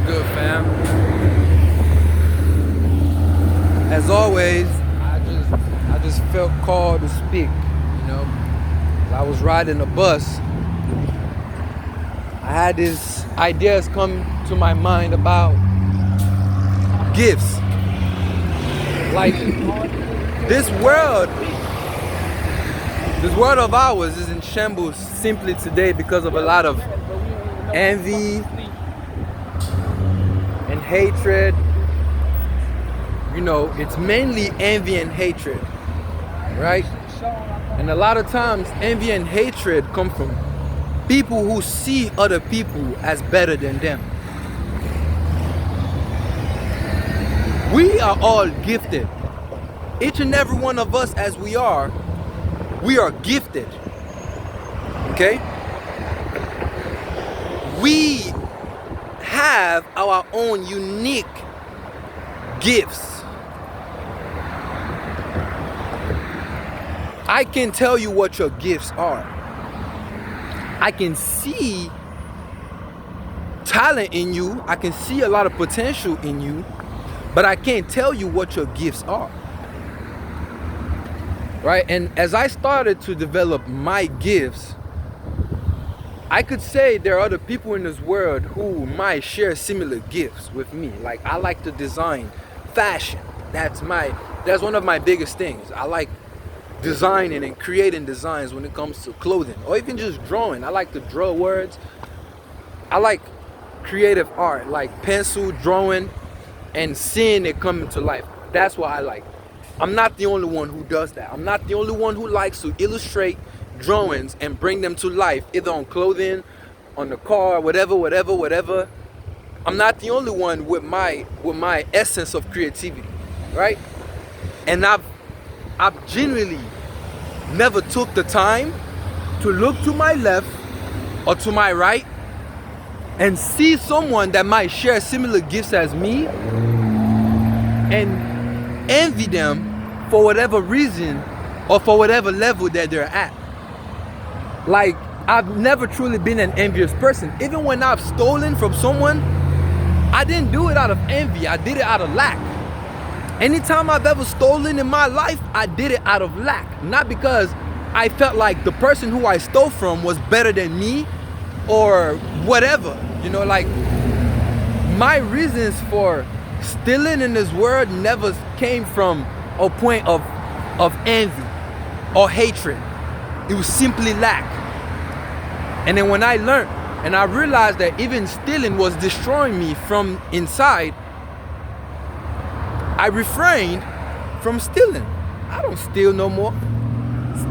good, fam? As always, I just felt called to speak, you know. I was riding a bus. I had these ideas come to my mind about gifts. Like this world, this world of ours is in shambles simply today because of a lot of envy and hatred. You know, it's mainly envy and hatred, right? And a lot of times envy and hatred come from people who see other people as better than them. We are all gifted. Each and every one of us as we are gifted. Okay? We have our own unique gifts. I can tell you what your gifts are. I can see talent in you. I can see a lot of potential in you, but I can't tell you what your gifts are. Right? And as I started to develop my gifts, I could say there are other people in this world who might share similar gifts with me. Like I like to design fashion. That's one of my biggest things. I like designing and creating designs when it comes to clothing or even just drawing. I like to draw words. I like creative art, like pencil drawing and seeing it come into life. That's what I like. I'm not the only one who does that. I'm not the only one who likes to illustrate drawings and bring them to life, either on clothing, on the car, whatever. I'm not the only one with my essence of creativity, right? And I've genuinely never took the time to look to my left or to my right and see someone that might share similar gifts as me and envy them for whatever reason or for whatever level that they're at. Like, I've never truly been an envious person. Even when I've stolen from someone, I didn't do it out of envy. I did it out of lack. Anytime I've ever stolen in my life, I did it out of lack. Not because I felt like the person who I stole from was better than me or whatever. You know, like my reasons for stealing in this world never came from a point of envy or hatred. It was simply lack. And then when I learned and I realized that even stealing was destroying me from inside, I refrained from stealing. I don't steal no more.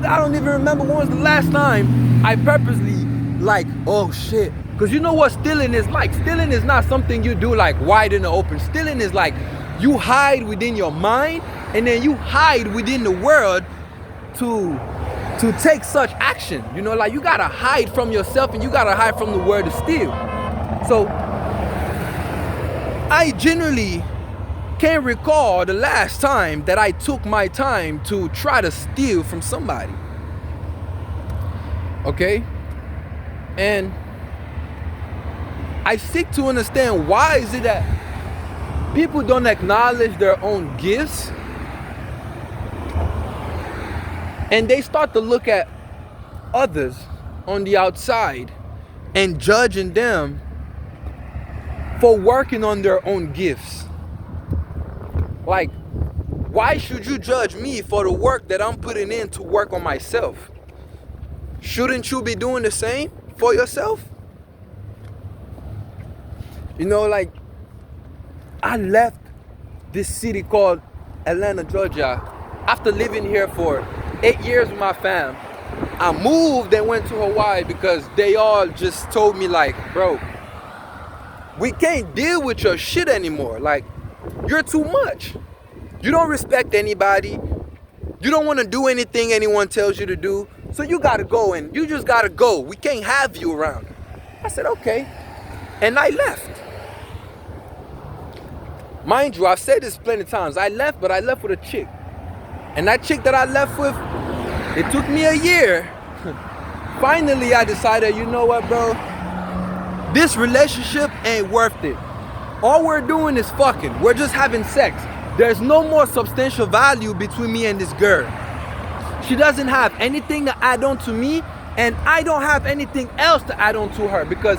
I don't even remember when was the last time I purposely like, oh shit. Because you know what stealing is like? Stealing is not something you do like wide in the open. Stealing is like you hide within your mind and then you hide within the world to take such action. You know, like you gotta hide from yourself and you gotta hide from the world to steal. So I genuinely can't recall the last time that I took my time to try to steal from somebody. Okay? And I seek to understand why is it that people don't acknowledge their own gifts and they start to look at others on the outside and judging them for working on their own gifts. Like, why should you judge me for the work that I'm putting in to work on myself? Shouldn't you be doing the same for yourself? You know, like, I left this city called Atlanta, Georgia, after living here for 8 years with my fam. I moved and went to Hawaii because they all just told me like, bro, we can't deal with your shit anymore. Like, you're too much. You don't respect anybody. You don't want to do anything anyone tells you to do. So you got to go and you just got to go. We can't have you around. I said, okay. And I left. Mind you, I've said this plenty of times. I left, but I left with a chick. And that chick that I left with, it took me a year. Finally, I decided, you know what, bro? This relationship ain't worth it. All we're doing is fucking. We're just having sex. There's no more substantial value between me and this girl. She doesn't have anything to add on to me, and I don't have anything else to add on to her, because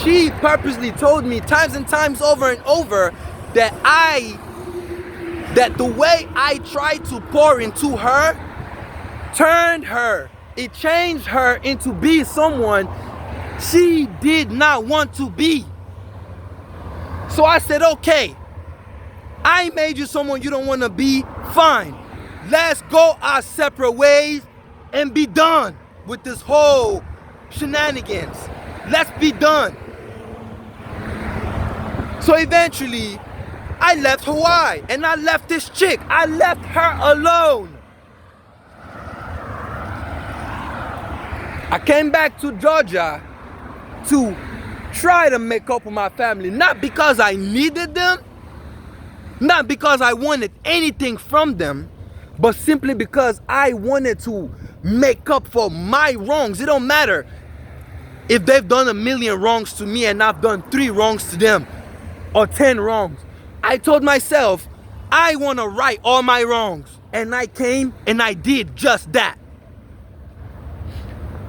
she purposely told me times and times over and over that the way I tried to pour into her turned her. It changed her into be someone she did not want to be. So I said, okay, I made you someone you don't want to be, fine. Let's go our separate ways and be done with this whole shenanigans. Let's be done. So eventually, I left Hawaii and I left this chick. I left her alone. I came back to Georgia to try to make up with my family, not because I needed them, not because I wanted anything from them, but simply because I wanted to make up for my wrongs. It don't matter if they've done 1,000,000 wrongs to me and I've done 3 wrongs to them or 10 wrongs. I told myself, I want to right all my wrongs. And I came and I did just that.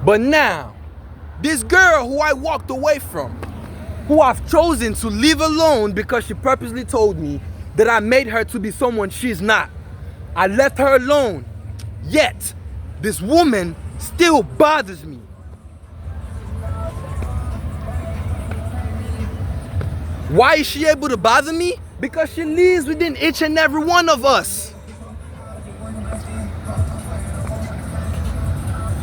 But now, this girl who I walked away from, who I've chosen to leave alone because she purposely told me that I made her to be someone she's not. I left her alone. Yet, this woman still bothers me. Why is she able to bother me? Because she lives within each and every one of us.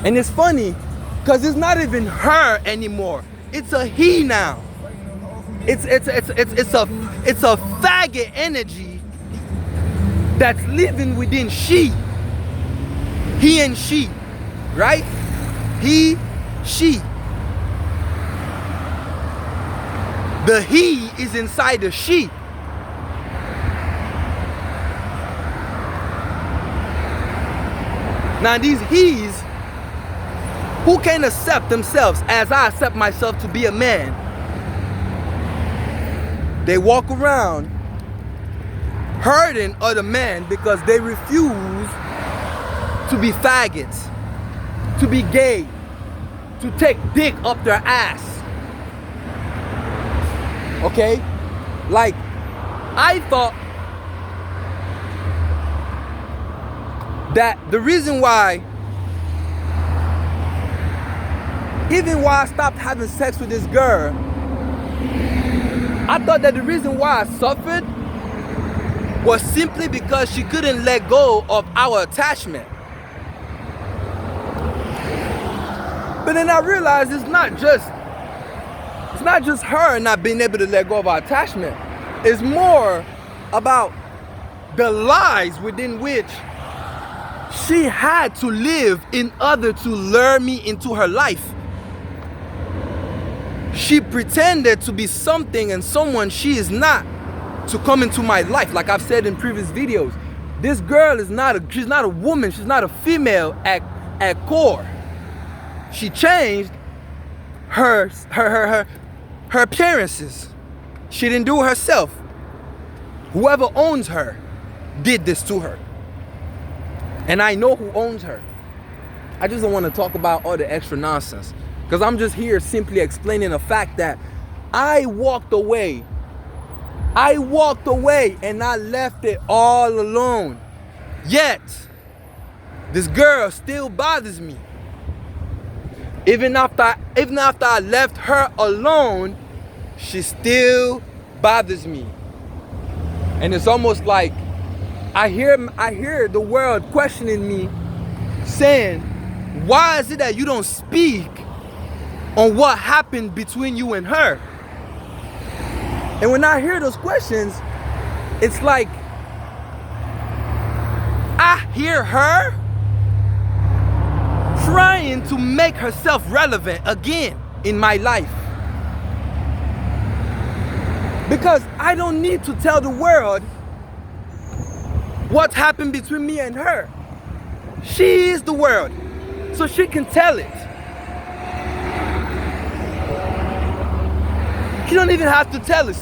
And it's funny, because it's not even her anymore. It's a he now. It's a faggot energy that's living within she. He and she, right? He, she. The he is inside the she. Now these he's who can accept themselves as I accept myself to be a man, they walk around hurting other men because they refuse to be faggots, to be gay, to take dick up their ass. Okay? Like, I thought that the reason why, even while I stopped having sex with this girl, I thought that the reason why I suffered was simply because she couldn't let go of our attachment. But then I realized it's not just her not being able to let go of our attachment. It's more about the lies within which she had to live in order to lure me into her life. She pretended to be something and someone she is not to come into my life. Like I've said in previous videos, this girl is she's not a woman, she's not a female at core. She changed her appearances. She didn't do it herself. Whoever owns her did this to her. And I know who owns her. I just don't want to talk about all the extra nonsense, because I'm just here simply explaining the fact that I walked away and I left it all alone. Yet, this girl still bothers me. Even after I left her alone, she still bothers me. And it's almost like I hear the world questioning me, saying, why is it that you don't speak on what happened between you and her? And when I hear those questions, it's like I hear her trying to make herself relevant again in my life. Because I don't need to tell the world what happened between me and her. She is the world, so she can tell it. She don't even have to tell it.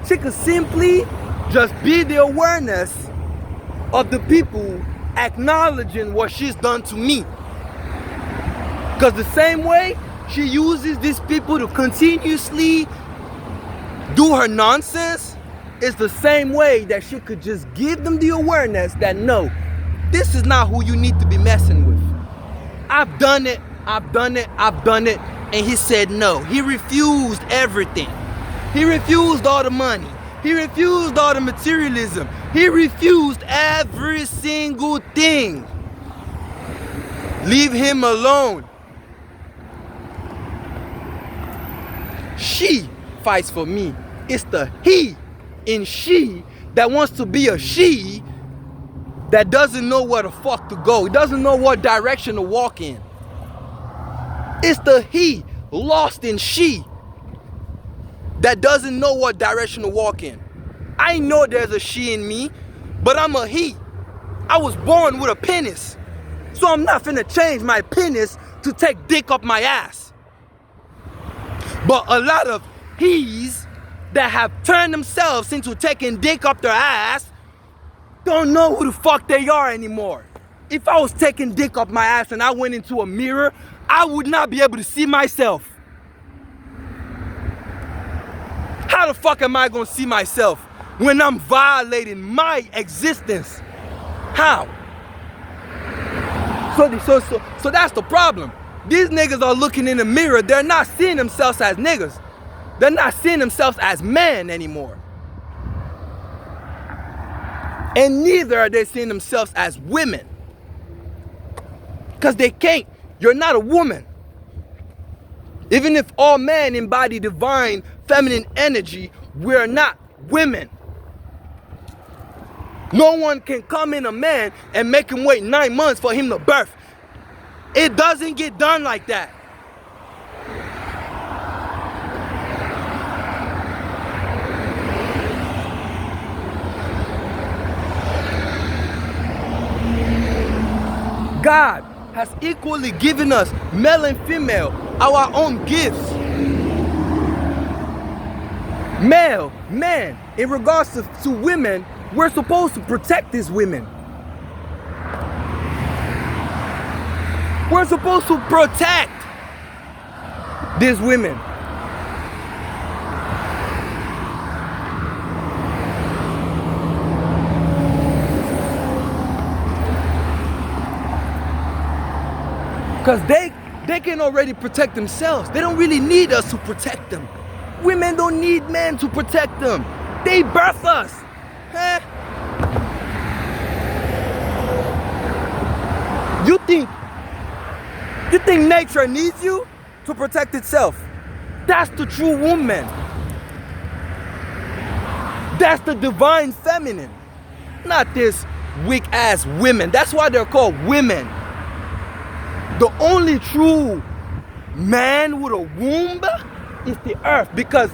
She could simply just be the awareness of the people acknowledging what she's done to me. Because the same way she uses these people to continuously do her nonsense is the same way that she could just give them the awareness that no, this is not who you need to be messing with. I've done it, and he said no. He refused everything. He refused all the money. He refused all the materialism. He refused every single thing. Leave him alone. She fights for me. It's the he in she that wants to be a she that doesn't know where the fuck to go. He doesn't know what direction to walk in. It's the he lost in she that doesn't know what direction to walk in. I know there's a she in me, but I'm a he. I was born with a penis. So I'm not finna change my penis to take dick up my ass. But a lot of he's that have turned themselves into taking dick up their ass don't know who the fuck they are anymore. If I was taking dick up my ass and I went into a mirror, I would not be able to see myself. How the fuck am I gonna see myself when I'm violating my existence? How? So that's the problem. These niggas are looking in the mirror. They're not seeing themselves as niggas. They're not seeing themselves as men anymore. And neither are they seeing themselves as women. Because they can't. You're not a woman. Even if all men embody divine feminine energy, we're not women. No one can come in a man and make him wait 9 months for him to birth. It doesn't get done like that. God has equally given us, male and female, our own gifts. Male, man, in regards to women, we're supposed to protect these women. We're supposed to protect these women. Because they can already protect themselves. They don't really need us to protect them. Women don't need men to protect them. They birth us. Huh? You think nature needs you to protect itself? That's the true woman. That's the divine feminine. Not this weak ass women. That's why they're called women. The only true man with a womb is the earth, because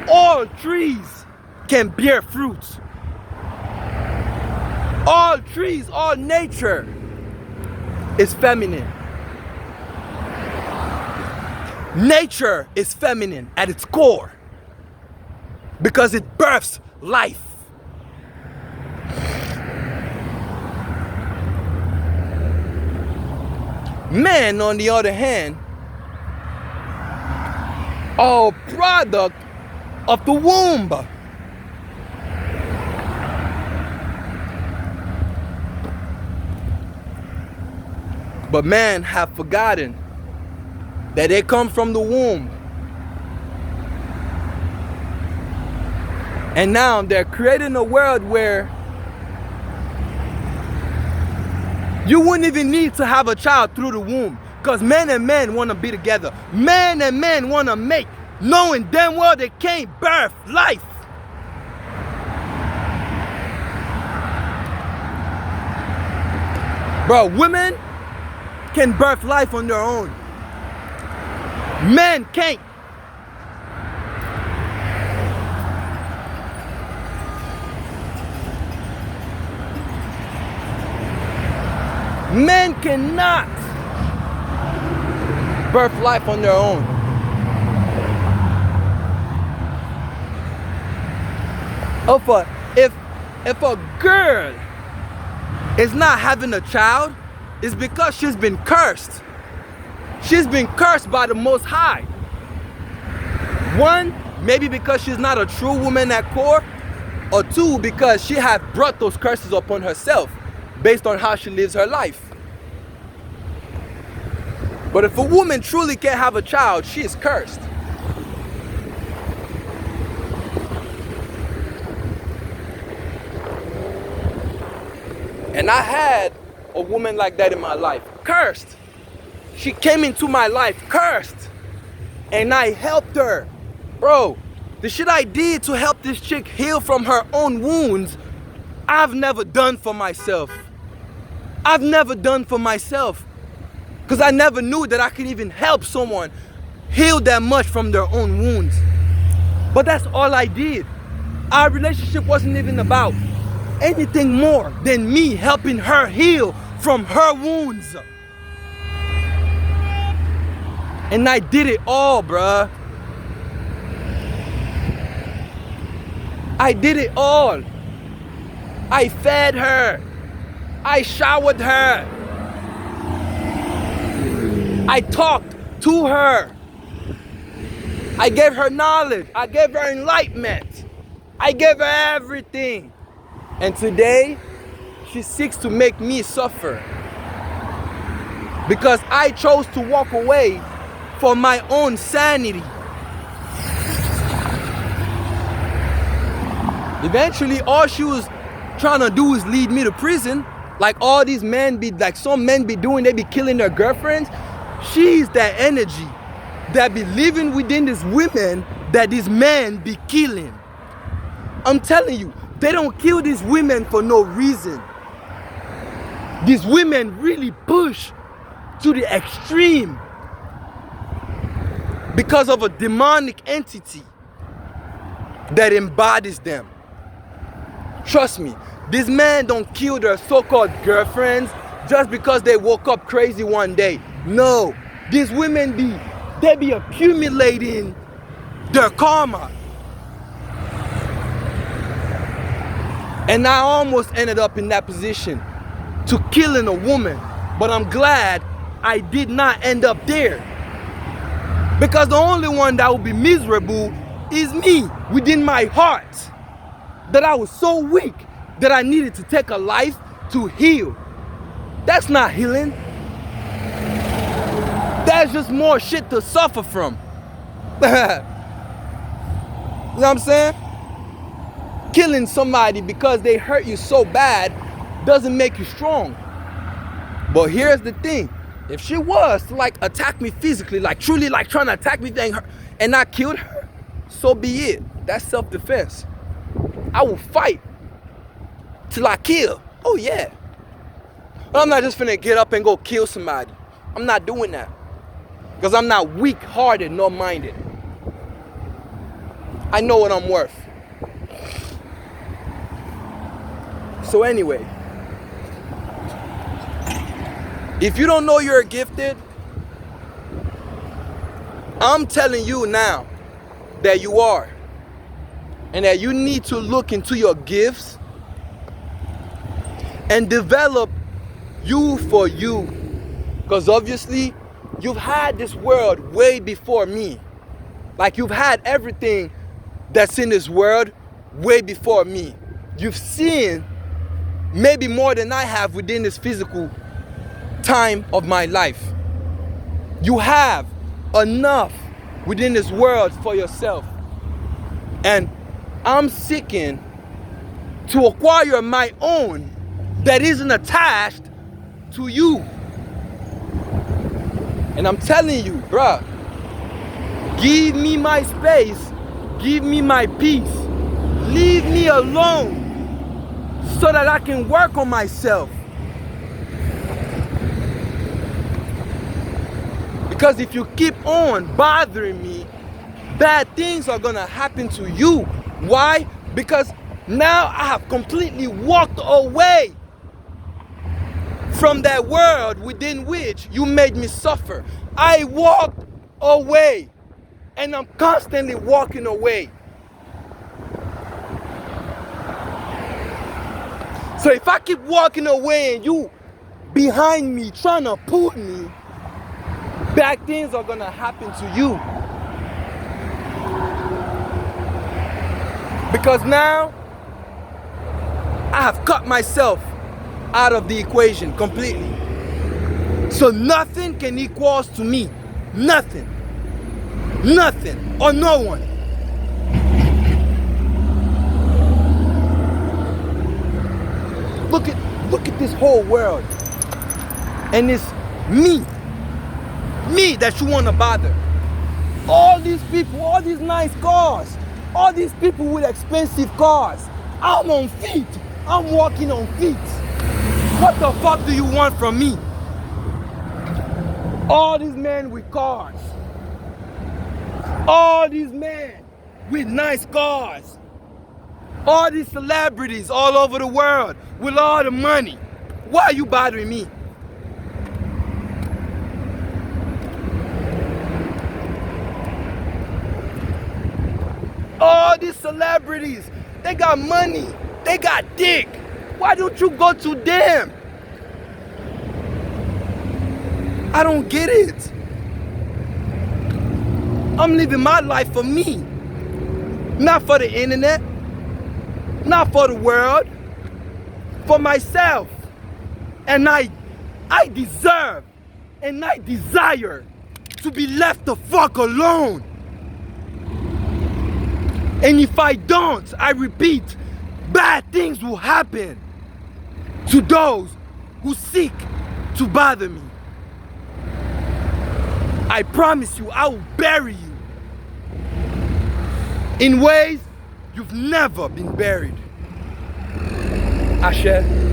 all trees can bear fruits. All trees, all nature is feminine. Nature is feminine at its core because it births life. Men, on the other hand, are a product of the womb. But men have forgotten that they come from the womb. And now they're creating a world where you wouldn't even need to have a child through the womb, because men and men want to be together. Men and men want to mate, knowing damn well they can't birth life. Bro, women can birth life on their own. Men can't. Men cannot birth life on their own. If a, if a girl is not having a child, it's because she's been cursed. She's been cursed by the Most High. One, maybe because she's not a true woman at core, or two, because she had brought those curses upon herself based on how she lives her life. But if a woman truly can't have a child, she is cursed. And I had a woman like that in my life, cursed. She came into my life cursed, and I helped her. Bro, the shit I did to help this chick heal from her own wounds, I've never done for myself. I've never done for myself. Because I never knew that I could even help someone heal that much from their own wounds. But that's all I did. Our relationship wasn't even about anything more than me helping her heal from her wounds. And I did it all, bruh. I did it all. I fed her. I showered her. I talked to her. I gave her knowledge. I gave her enlightenment. I gave her everything. And today, she seeks to make me suffer. Because I chose to walk away for my own sanity. Eventually, all she was trying to do is lead me to prison. Like all these men be, like some men be doing, they be killing their girlfriends. She's that energy that be living within these women that these men be killing. I'm telling you, they don't kill these women for no reason. These women really push to the extreme because of a demonic entity that embodies them. Trust me, these men don't kill their so-called girlfriends just because they woke up crazy one day. No, these women they be accumulating their karma. And I almost ended up in that position to killing a woman, but I'm glad I did not end up there. Because the only one that will be miserable is me within my heart. That I was so weak that I needed to take a life to heal. That's not healing. That's just more shit to suffer from. You know what I'm saying? Killing somebody because they hurt you so bad doesn't make you strong. But here's the thing. If she was to like attack me physically, like truly like trying to attack me and I killed her, so be it. That's self-defense. I will fight till I kill. Oh yeah. But I'm not just finna get up and go kill somebody. I'm not doing that. Because I'm not weak-hearted nor minded. I know what I'm worth. So anyway, if you don't know you're gifted, I'm telling you now that you are. And that you need to look into your gifts and develop you for you. Because obviously, you've had this world way before me. Like you've had everything that's in this world way before me. You've seen maybe more than I have within this physical time of my life. You have enough within this world for yourself. And I'm seeking to acquire my own that isn't attached to you. And I'm telling you, bruh, give me my space, give me my peace, leave me alone so that I can work on myself. Because if you keep on bothering me, bad things are gonna happen to you. Why? Because now I have completely walked away from that world within which you made me suffer. I walked away, and I'm constantly walking away. So if I keep walking away and you behind me trying to pull me, bad things are gonna happen to you. Because now I have cut myself out of the equation completely. So nothing can equal to me. Nothing. Nothing or no one. Look at this whole world. And it's me that you want to bother. All these people, all these nice cars, all these people with expensive cars. I'm on feet. I'm walking on feet. What the fuck do you want from me? All these men with cars. All these men with nice cars. All these celebrities all over the world with all the money. Why are you bothering me? All these celebrities, they got money, they got dick. Why don't you go to them? I don't get it. I'm living my life for me. Not for the internet. Not for the world. For myself. And I deserve and I desire to be left the fuck alone. And if I don't, I repeat, bad things will happen to those who seek to bother me. I promise you, I will bury you in ways you've never been buried. Ashe.